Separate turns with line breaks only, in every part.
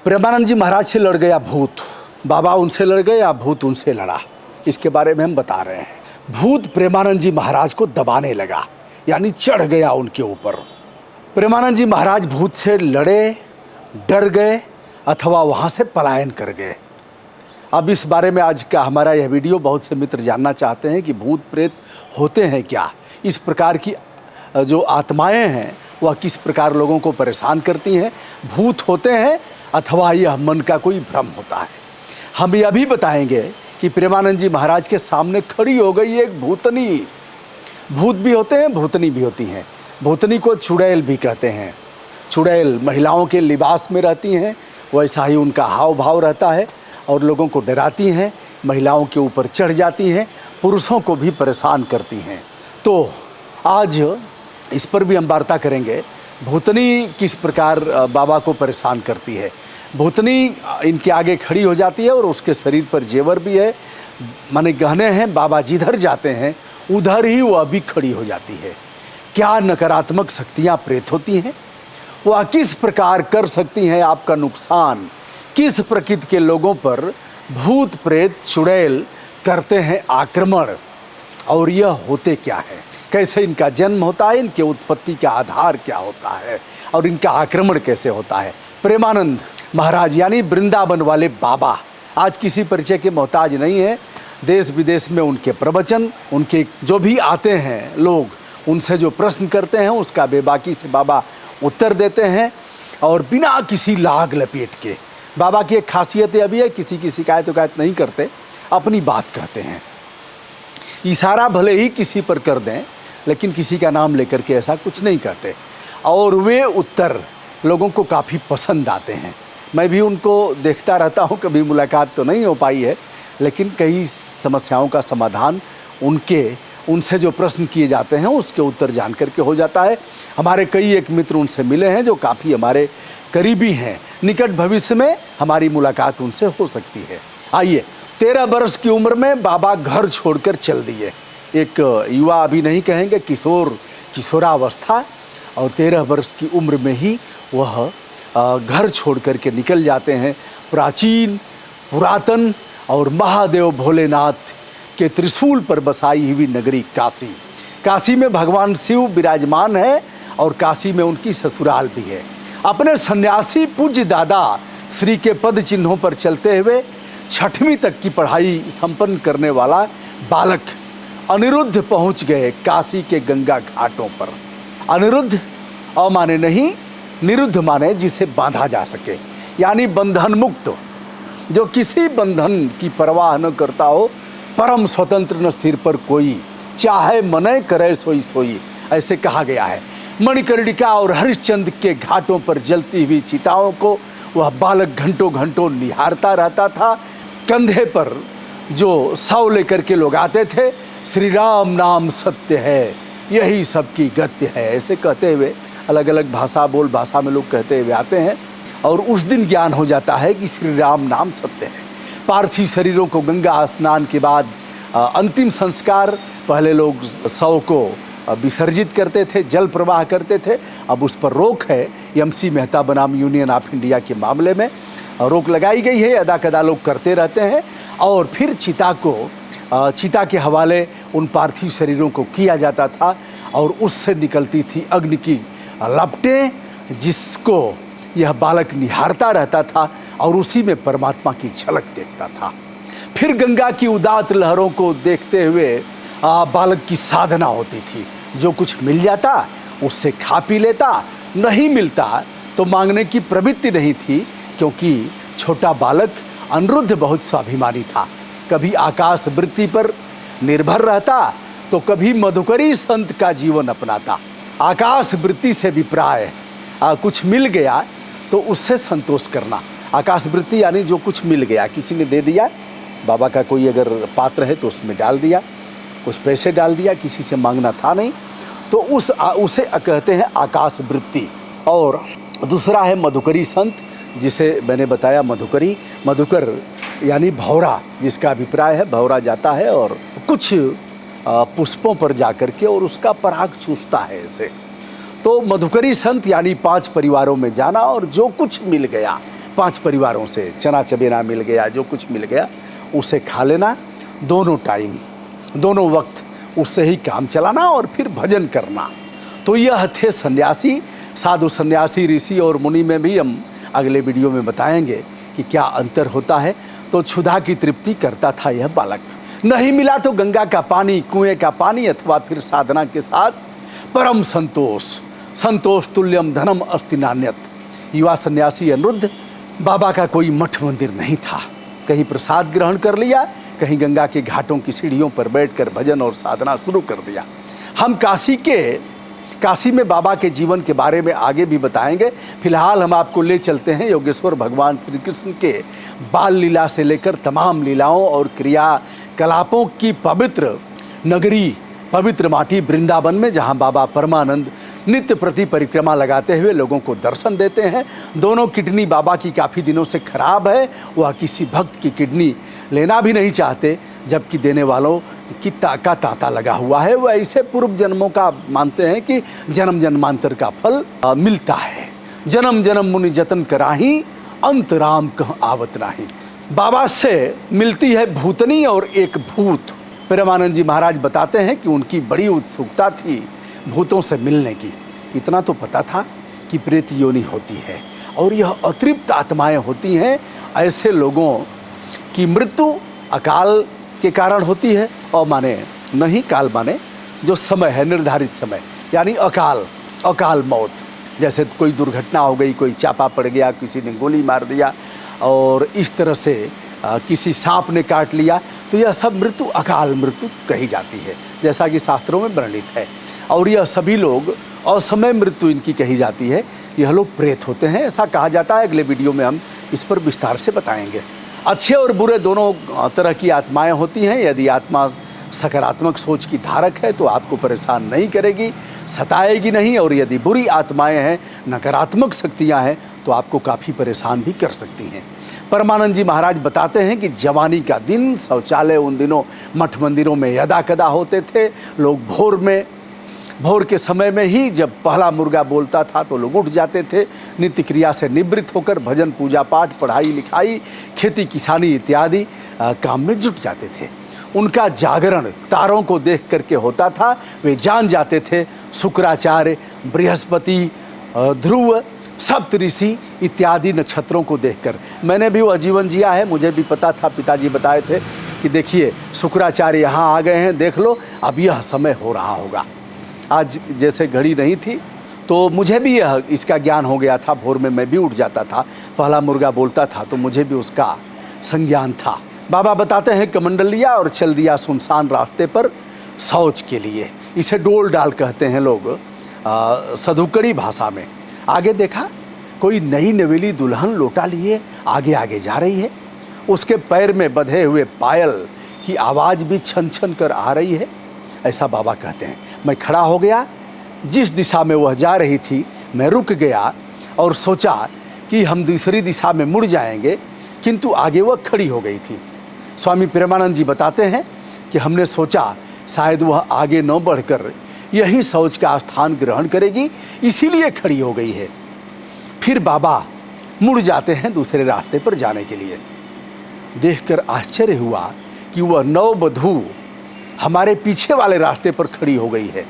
प्रेमानंद जी महाराज से लड़ गया भूत, बाबा उनसे लड़ गए या भूत उनसे लड़ा, इसके बारे में हम बता रहे हैं। भूत प्रेमानंद जी महाराज को दबाने लगा, यानी चढ़ गया उनके ऊपर। प्रेमानंद जी महाराज भूत से लड़े, डर गए अथवा वहाँ से पलायन कर गए। अब इस बारे में आज का हमारा यह वीडियो बहुत से मित्र जानना चाहते हैं कि भूत प्रेत होते हैं क्या, इस प्रकार की जो आत्माएं हैं वह किस प्रकार लोगों को परेशान करती हैं, भूत होते हैं अथवा यह मन का कोई भ्रम होता है। हम यह भी बताएंगे कि प्रेमानंद जी महाराज के सामने खड़ी हो गई एक भूतनी। भूत भी होते हैं, भूतनी भी होती हैं। भूतनी को चुड़ैल भी कहते हैं। चुड़ैल महिलाओं के लिबास में रहती हैं, वैसा ही उनका हाव भाव रहता है और लोगों को डराती हैं, महिलाओं के ऊपर चढ़ जाती हैं, पुरुषों को भी परेशान करती हैं। तो आज इस पर भी हम वार्ता करेंगे, भूतनी किस प्रकार बाबा को परेशान करती है। भूतनी इनके आगे खड़ी हो जाती है और उसके शरीर पर जेवर भी है, माने गहने हैं। बाबा जिधर जाते हैं उधर ही वह भी खड़ी हो जाती है। क्या नकारात्मक शक्तियाँ प्रेत होती हैं, वह किस प्रकार कर सकती हैं आपका नुकसान, किस प्रकृति के लोगों पर भूत प्रेत चुड़ैल करते हैं आक्रमण, और यह होते क्या है, कैसे इनका जन्म होता है, इनके उत्पत्ति का आधार क्या होता है और इनका आक्रमण कैसे होता है। प्रेमानंद महाराज यानी वृंदावन वाले बाबा आज किसी परिचय के मोहताज नहीं है। देश विदेश में उनके प्रवचन, उनके जो भी आते हैं लोग, उनसे जो प्रश्न करते हैं उसका बेबाकी से बाबा उत्तर देते हैं और बिना किसी लाग लपेट के। बाबा की एक खासियत अभी है, किसी की शिकायत विकायत नहीं करते, अपनी बात कहते हैं। इशारा भले ही किसी पर कर दें लेकिन किसी का नाम लेकर के ऐसा कुछ नहीं कहते, और वे उत्तर लोगों को काफ़ी पसंद आते हैं। मैं भी उनको देखता रहता हूँ, कभी मुलाकात तो नहीं हो पाई है लेकिन कई समस्याओं का समाधान उनसे जो प्रश्न किए जाते हैं उसके उत्तर जान करके हो जाता है। हमारे कई एक मित्र उनसे मिले हैं जो काफ़ी हमारे करीबी हैं, निकट भविष्य में हमारी मुलाकात उनसे हो सकती है। आइए, 13 वर्ष की उम्र में बाबा घर छोड़कर चल दिए। एक युवा, अभी नहीं कहेंगे, किशोरावस्था, और 13 वर्ष की उम्र में ही वह घर छोड़ करके निकल जाते हैं प्राचीन, पुरातन और महादेव भोलेनाथ के त्रिशूल पर बसाई हुई नगरी काशी। काशी में भगवान शिव विराजमान है और काशी में उनकी ससुराल भी है। अपने सन्यासी पूज्य दादा श्री के पद चिन्हों पर चलते हुए 6वीं तक की पढ़ाई संपन्न करने वाला बालक अनिरुद्ध पहुंच गए काशी के गंगा घाटों पर। अनिरुद्ध अमाने नहीं, निरुद्ध माने जिसे बांधा जा सके, यानी बंधन मुक्त, जो किसी बंधन की परवाह न करता हो, परम स्वतंत्र न सिर पर कोई, चाहे मने करे सोई सोई, ऐसे कहा गया है। मणिकर्णिका और हरिश्चंद्र के घाटों पर जलती हुई चिताओं को वह बालक घंटों घंटों निहारता रहता था। कंधे पर जो शव लेकर के लोग आते थे, श्री राम नाम सत्य है, यही सबकी गत्य है, ऐसे कहते हुए अलग अलग भाषा, बोल भाषा में लोग कहते हुए आते हैं। और उस दिन ज्ञान हो जाता है कि श्री राम नाम सत्य है। पार्थिव शरीरों को गंगा स्नान के बाद अंतिम संस्कार, पहले लोग शव को विसर्जित करते थे, जल प्रवाह करते थे, अब उस पर रोक है। एमसी मेहता बनाम यूनियन ऑफ इंडिया के मामले में रोक लगाई गई है। अदा कदा लोग करते रहते हैं और फिर चिता के हवाले उन पार्थिव शरीरों को किया जाता था और उससे निकलती थी अग्नि की लपटें, जिसको यह बालक निहारता रहता था और उसी में परमात्मा की झलक देखता था। फिर गंगा की उदात लहरों को देखते हुए बालक की साधना होती थी। जो कुछ मिल जाता उससे खा पी लेता, नहीं मिलता तो मांगने की प्रवृत्ति नहीं थी, क्योंकि छोटा बालक अनिरुद्ध बहुत स्वाभिमानी था। कभी आकाश वृत्ति पर निर्भर रहता तो कभी मधुकरी संत का जीवन अपनाता। आकाश वृत्ति से विप्राय कुछ मिल गया तो उससे संतोष करना। आकाश वृत्ति यानी जो कुछ मिल गया, किसी ने दे दिया, बाबा का कोई अगर पात्र है तो उसमें डाल दिया, कुछ पैसे डाल दिया, किसी से मांगना था नहीं, तो उसे कहते हैं आकाश वृत्ति। और दूसरा है मधुकरी संत, जिसे मैंने बताया मधुकर यानी भौरा, जिसका अभिप्राय है भौरा जाता है और कुछ पुष्पों पर जाकर के और उसका पराग चूसता है ऐसे। तो मधुकरी संत यानी 5 परिवारों में जाना और जो कुछ मिल गया, 5 परिवारों से चना चबेना मिल गया, जो कुछ मिल गया उसे खा लेना, दोनों टाइम, दोनों वक्त उससे ही काम चलाना और फिर भजन करना। तो यह थे सन्यासी, साधु सन्यासी, ऋषि और मुनि में भी हम अगले वीडियो में बताएंगे कि क्या अंतर होता है। तो क्षुधा की तृप्ति करता था यह बालक। नहीं मिला तो गंगा का पानी, कुएं का पानी अथवा फिर साधना के साथ परम संतोष, संतोष तुल्यम धनम अस्ति नान्यत। युवा सन्यासी अनिरुद्ध, बाबा का कोई मठ मंदिर नहीं था। कहीं प्रसाद ग्रहण कर लिया, कहीं गंगा के घाटों की सीढ़ियों पर बैठकर भजन और साधना शुरू कर दिया। हम काशी में बाबा के जीवन के बारे में आगे भी बताएंगे। फिलहाल हम आपको ले चलते हैं योगेश्वर भगवान श्री कृष्ण के बाल लीला से लेकर तमाम लीलाओं और क्रियाकलापों की पवित्र नगरी, पवित्र माटी वृंदावन में, जहां बाबा परमानंद नित्य प्रति परिक्रमा लगाते हुए लोगों को दर्शन देते हैं। दोनों किडनी बाबा की काफ़ी दिनों से खराब है, वह किसी भक्त की किडनी लेना भी नहीं चाहते, जबकि देने वालों की का तांता लगा हुआ है। वह ऐसे पूर्व जन्मों का मानते हैं कि जन्म जन्मांतर का फल मिलता है। जन्म जन्म मुनि जतन कराही, अंत राम कह आवत नाही। बाबा से मिलती है भूतनी और एक भूत। प्रेमानंद जी महाराज बताते हैं कि उनकी बड़ी उत्सुकता थी भूतों से मिलने की। इतना तो पता था कि प्रेत योनि होती है और यह अतृप्त आत्माएं होती हैं। ऐसे लोगों की मृत्यु अकाल के कारण होती है, और माने नहीं काल माने जो समय है, निर्धारित समय, यानी अकाल मौत। जैसे कोई दुर्घटना हो गई, कोई चापा पड़ गया, किसी ने गोली मार दिया और इस तरह से किसी सांप ने काट लिया, तो यह सब मृत्यु अकाल मृत्यु कही जाती है, जैसा कि शास्त्रों में वर्णित है। और यह सभी लोग असमय मृत्यु इनकी कही जाती है। यह लोग प्रेत होते हैं, ऐसा कहा जाता है। अगले वीडियो में हम इस पर विस्तार से बताएंगे। अच्छे और बुरे दोनों तरह की आत्माएं होती हैं। यदि आत्मा सकारात्मक सोच की धारक है तो आपको परेशान नहीं करेगी, सताएगी नहीं, और यदि बुरी आत्माएं हैं, नकारात्मक शक्तियां हैं, तो आपको काफ़ी परेशान भी कर सकती हैं। परमानंद जी महाराज बताते हैं कि जवानी का दिन, शौचालय उन दिनों मठ मंदिरों में यदा कदा होते थे। लोग भोर के समय में ही जब पहला मुर्गा बोलता था तो लोग उठ जाते थे, नित्य क्रिया से निवृत्त होकर भजन पूजा पाठ, पढ़ाई लिखाई, खेती किसानी इत्यादि काम में जुट जाते थे। उनका जागरण तारों को देख करके होता था। वे जान जाते थे शुक्राचार्य, बृहस्पति, ध्रुव, सप्तऋषि इत्यादि नक्षत्रों को देखकर। मैंने भी वह जीवन जिया है, मुझे भी पता था, पिताजी बताए थे कि देखिए शुक्राचार्य यहाँ आ गए हैं, देख लो अब यह समय हो रहा होगा। आज जैसे घड़ी नहीं थी तो मुझे भी इसका ज्ञान हो गया था। भोर में मैं भी उठ जाता था, पहला मुर्गा बोलता था तो मुझे भी उसका संज्ञान था। बाबा बताते हैं कमंडल लिया और चल दिया सुनसान रास्ते पर शौच के लिए। इसे डोल डाल कहते हैं लोग सधुकड़ी भाषा में। आगे देखा कोई नई नवेली दुल्हन लोटा लिए आगे आगे जा रही है। उसके पैर में बंधे हुए पायल की आवाज़ भी छन छन कर आ रही है, ऐसा बाबा कहते हैं। मैं खड़ा हो गया, जिस दिशा में वह जा रही थी मैं रुक गया और सोचा कि हम दूसरी दिशा में मुड़ जाएंगे, किंतु आगे वह खड़ी हो गई थी। स्वामी प्रेमानंद जी बताते हैं कि हमने सोचा शायद वह आगे न बढ़कर यही शौच का स्थान ग्रहण करेगी, इसीलिए खड़ी हो गई है। फिर बाबा मुड़ जाते हैं दूसरे रास्ते पर जाने के लिए। देखकर आश्चर्य हुआ कि वह नववधू हमारे पीछे वाले रास्ते पर खड़ी हो गई है।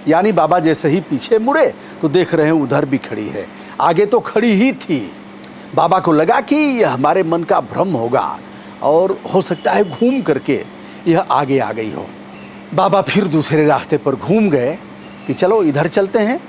यानी बाबा जैसे ही पीछे मुड़े तो देख रहे हैं उधर भी खड़ी है, आगे तो खड़ी ही थी। बाबा को लगा कि यह हमारे मन का भ्रम होगा और हो सकता है घूम करके यह आगे आ गई हो। बाबा फिर दूसरे रास्ते पर घूम गए कि चलो इधर चलते हैं।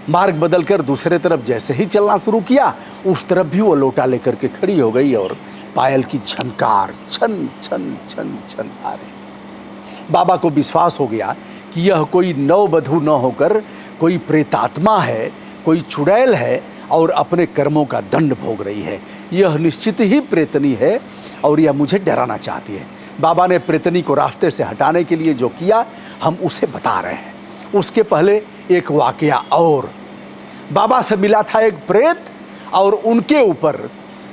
मार्ग बदलकर दूसरे तरफ जैसे ही चलना शुरू किया, उस तरफ भी वो लोटा लेकर के खड़ी हो गई और पायल की झनकार छन छन छन छन आ रही थी। बाबा को विश्वास हो गया कि यह कोई नववधू न होकर कोई प्रेतात्मा है, कोई चुड़ैल है और अपने कर्मों का दंड भोग रही है। यह निश्चित ही प्रेतनी है और यह मुझे डराना चाहती है। बाबा ने प्रेतनी को रास्ते से हटाने के लिए जो किया हम उसे बता रहे हैं। उसके पहले एक वाकया और। बाबा से मिला था एक प्रेत और उनके ऊपर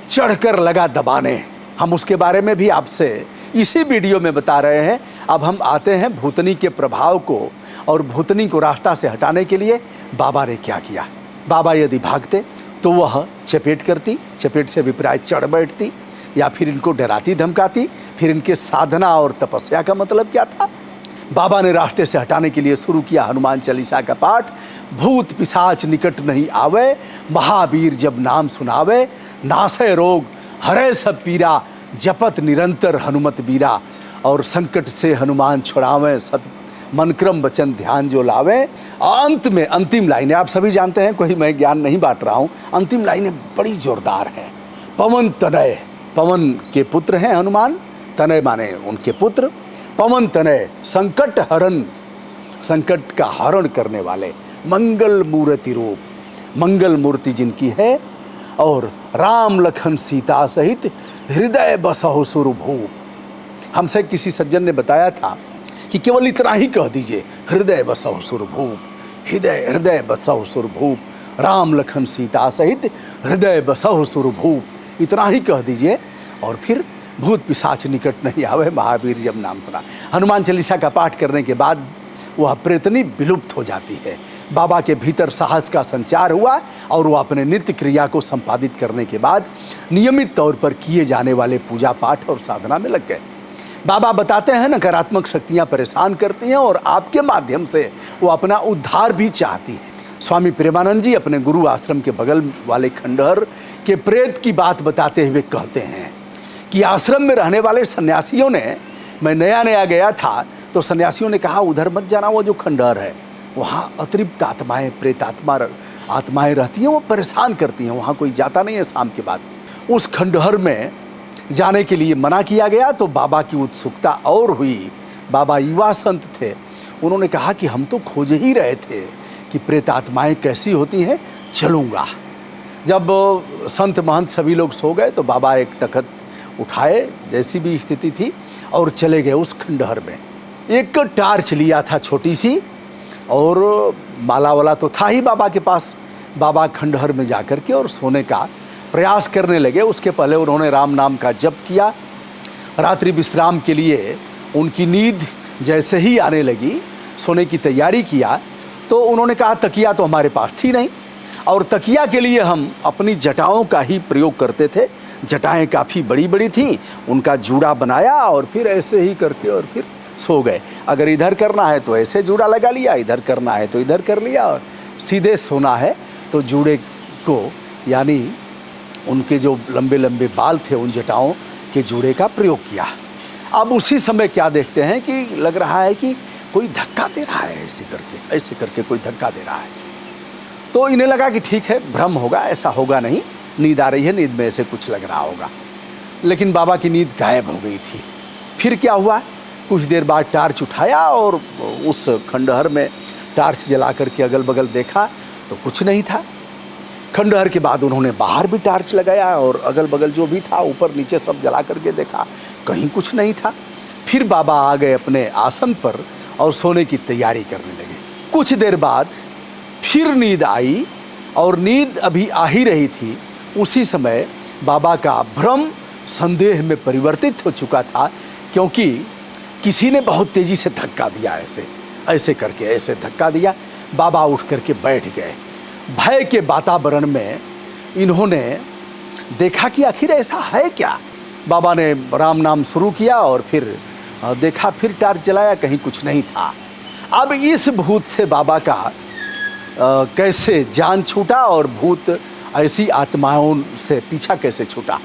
चढ़कर लगा दबाने। हम उसके बारे में भी आपसे इसी वीडियो में बता रहे हैं। अब हम आते हैं भूतनी के प्रभाव को और भूतनी को रास्ता से हटाने के लिए बाबा ने क्या किया। बाबा यदि भागते तो वह चपेट करती, चपेट से अभिप्राय चढ़ बैठती, या फिर इनको डराती धमकाती। फिर इनके साधना और तपस्या का मतलब क्या था? बाबा ने रास्ते से हटाने के लिए शुरू किया हनुमान चालीसा का पाठ। भूत पिशाच निकट नहीं आवे, महावीर जब नाम सुनावे, नासै रोग हरे सब पीरा, जपत निरंतर हनुमत बीरा। और संकट से हनुमान छुड़ावे, सत मन क्रम वचन ध्यान जो लावे। अंत में अंतिम लाइनें आप सभी जानते हैं, कोई मैं ज्ञान नहीं बांट रहा हूँ। अंतिम लाइनें बड़ी जोरदार हैं। पवन तनय, पवन के पुत्र हैं हनुमान, तनय माने उनके पुत्र। पवन तनय संकट हरण, संकट का हरण करने वाले, मंगल मूर्ति रूप, मंगल मूर्ति जिनकी है। और राम लखन सीता सहित हृदय बसहु सुरभूप। हमसे किसी सज्जन ने बताया था कि केवल इतना ही कह दीजिए, हृदय बसहु सुरभूप, हृदय हृदय बसहु सुरभूप, राम लखन सीता सहित हृदय बसहु सुरभूप, इतना ही कह दीजिए और फिर भूत पिशाच निकट नहीं आवे, महावीर जब नाम सुना। हनुमान चालीसा का पाठ करने के बाद वह प्रेतनी विलुप्त हो जाती है। बाबा के भीतर साहस का संचार हुआ और वह अपने नित्य क्रिया को संपादित करने के बाद नियमित तौर पर किए जाने वाले पूजा पाठ और साधना में लग गए। बाबा बताते हैं नकारात्मक शक्तियां परेशान करती हैं और आपके माध्यम से वो अपना उद्धार भी चाहती हैं। स्वामी प्रेमानंद जी अपने गुरु आश्रम के बगल वाले खंडहर के प्रेत की बात बताते हुए कहते हैं कि आश्रम में रहने वाले सन्यासियों ने, मैं नया नया गया था तो सन्यासियों ने कहा उधर मत जाना, वो जो खंडहर है वहाँ अतृप्त आत्माएं, प्रेतात्मा आत्माएं रहती हैं, वो परेशान करती हैं, वहाँ कोई जाता नहीं है शाम के बाद। उस खंडहर में जाने के लिए मना किया गया तो बाबा की उत्सुकता और हुई। बाबा युवा संत थे, उन्होंने कहा कि हम तो खोज ही रहे थे कि प्रेतात्माएं कैसी होती हैं, चलूँगा। जब संत महंत सभी लोग सो गए तो बाबा एक तख्त उठाए, जैसी भी स्थिति थी, और चले गए उस खंडहर में। एक टार्च लिया था छोटी सी, और माला वाला तो था ही बाबा के पास। बाबा खंडहर में जाकर के और सोने का प्रयास करने लगे। उसके पहले उन्होंने राम नाम का जप किया। रात्रि विश्राम के लिए उनकी नींद जैसे ही आने लगी, सोने की तैयारी किया, तो उन्होंने कहा तकिया तो हमारे पास थी नहीं, और तकिया के लिए हम अपनी जटाओं का ही प्रयोग करते थे। जटाएं काफ़ी बड़ी बड़ी थीं, उनका जूड़ा बनाया और फिर ऐसे ही करके और फिर सो गए। अगर इधर करना है तो ऐसे जूड़ा लगा लिया, इधर करना है तो इधर कर लिया, और सीधे सोना है तो जूड़े को, यानी उनके जो लंबे लंबे बाल थे उन जटाओं के जूड़े का प्रयोग किया। अब उसी समय क्या देखते हैं कि लग रहा है कि कोई धक्का दे रहा है, ऐसे करके कोई धक्का दे रहा है। तो इन्हें लगा कि ठीक है, भ्रम होगा, ऐसा होगा नहीं, नींद आ रही है, नींद में ऐसे कुछ लग रहा होगा। लेकिन बाबा की नींद गायब हो गई थी। फिर क्या हुआ, कुछ देर बाद टार्च उठाया और उस खंडहर में टार्च जला करके अगल बगल देखा तो कुछ नहीं था। खंडहर के बाद उन्होंने बाहर भी टार्च लगाया और अगल बगल जो भी था ऊपर नीचे सब जला करके देखा, कहीं कुछ नहीं था। फिर बाबा आ गए अपने आसन पर और सोने की तैयारी करने लगे। कुछ देर बाद फिर नींद आई और नींद अभी आ ही रही थी। उसी समय बाबा का भ्रम संदेह में परिवर्तित हो चुका था, क्योंकि किसी ने बहुत तेजी से धक्का दिया, ऐसे करके ऐसे धक्का दिया। बाबा उठ करके बैठ गए। भय के वातावरण में इन्होंने देखा कि आखिर ऐसा है क्या। बाबा ने राम नाम शुरू किया और फिर देखा, फिर टार्च जलाया, कहीं कुछ नहीं था। अब इस भूत से बाबा का कैसे जान छूटा और भूत ऐसी आत्माओं से पीछा कैसे छूटा।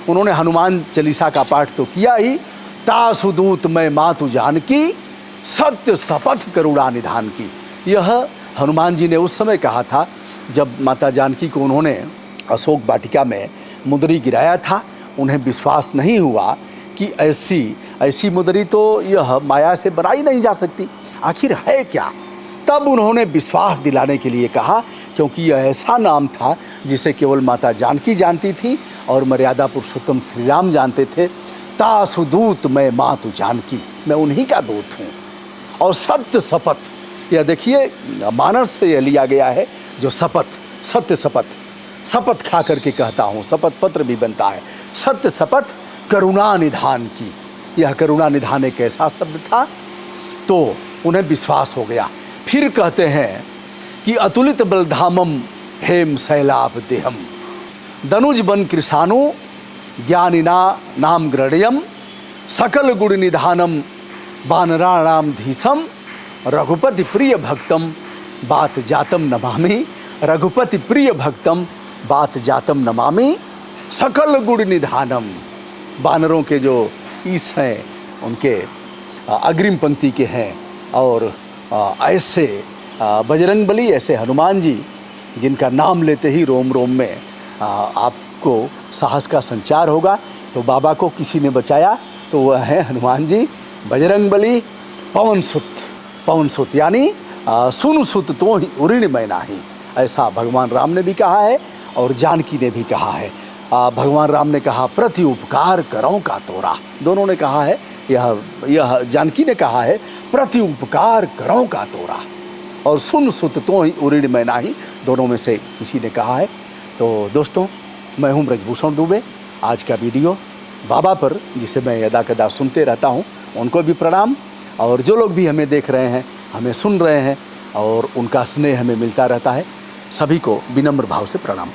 उन्होंने हनुमान चालीसा का पाठ तो किया ही, तासु दूत मैं मातु जानकी, सत्य शपथ करुणा निधान की। यह हनुमान जी ने उस समय कहा था जब माता जानकी को उन्होंने अशोक वाटिका में मुदरी गिराया था। उन्हें विश्वास नहीं हुआ कि ऐसी मुदरी तो यह माया से बनाई नहीं जा सकती, आखिर है क्या। तब उन्होंने विश्वास दिलाने के लिए कहा, क्योंकि यह ऐसा नाम था जिसे केवल माता जानकी जानती थी और मर्यादा पुरुषोत्तम श्री राम जानते थे। तासु दूत मैं मातु जानकी, मैं उन्हीं का दूत हूँ। और सत्य शपथ, यह देखिए मानस से यह लिया गया है, जो शपथ, सत्य शपथ खा करके कहता हूँ, शपथ पत्र भी बनता है। सत्य शपथ करुणा निधान की, यह करुणा निधान एक ऐसा शब्द था, तो उन्हें विश्वास हो गया। फिर कहते हैं कि अतुलित बलधामम हेम शैलाभ देहम दनुज बन कृषाणु ज्ञानिना नाम ग्रण्यम सकल गुण निधानम वानराणाम धीसम रघुपति प्रिय भक्तम बात जातम नमामि। रघुपति प्रिय भक्तम बात जातम नमामि सकल गुण निधानम। वानरों के जो ईश हैं उनके अग्रिम पंक्ति के हैं, और ऐसे बजरंगबली, ऐसे हनुमान जी जिनका नाम लेते ही रोम रोम में आपको साहस का संचार होगा। तो बाबा को किसी ने बचाया तो वह है हनुमान जी, बजरंगबली, पवन सुत यानी सुन सुत तो ही उऋण मैं नाही, ऐसा भगवान राम ने भी कहा है और जानकी ने भी कहा है। भगवान राम ने कहा प्रति उपकार करो का तोरा, दोनों ने कहा है। यह जानकी ने कहा है प्रति उपकार करो का तोरा, और सुन सुत तो ही उऋण मैं नाही, दोनों में से किसी ने कहा है। तो दोस्तों, मैं हूँ ब्रजभूषण दुबे। आज का वीडियो बाबा पर, जिसे मैं यदा कदा सुनते रहता हूँ, उनको भी प्रणाम, और जो लोग भी हमें देख रहे हैं, हमें सुन रहे हैं और उनका स्नेह हमें मिलता रहता है, सभी को विनम्र भाव से प्रणाम।